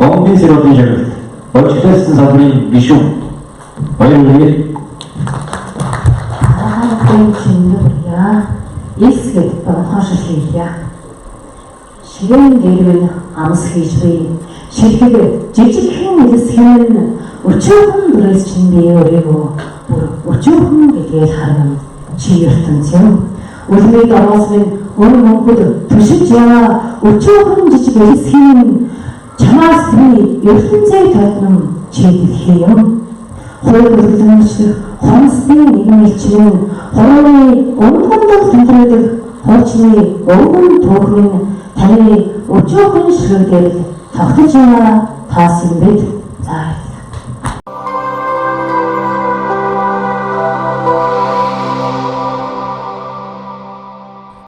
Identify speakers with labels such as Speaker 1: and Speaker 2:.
Speaker 1: Монголын сэрүүдийн жагт Ожидсэн салбарын гишүүн баярлалаа.
Speaker 2: Чингэря эсгэд бохошилъя. Ширэн дэрвэн амс хийж бий. Ширхэг жижигхэн илсхэн өчөөхөн дүрээс чинь би өөрийгөө бүр өчөөхөн гэдгээр харна. Чи ертөнц юм. Үлмийг ороосын өр мөнгөд төшиж яа өчөөхөн жижиг илсхэн чамаас би ертөнцөө тойрно чи дэлхий юм. Хойд үлдэмжлэх хонсны нэгмэлчэн хорооны өмгөндөх тэмдрэлэх хуучны өвгөн түүхний таны өчөөхөн ширхэгдэл тогтож яа таас юм бид. За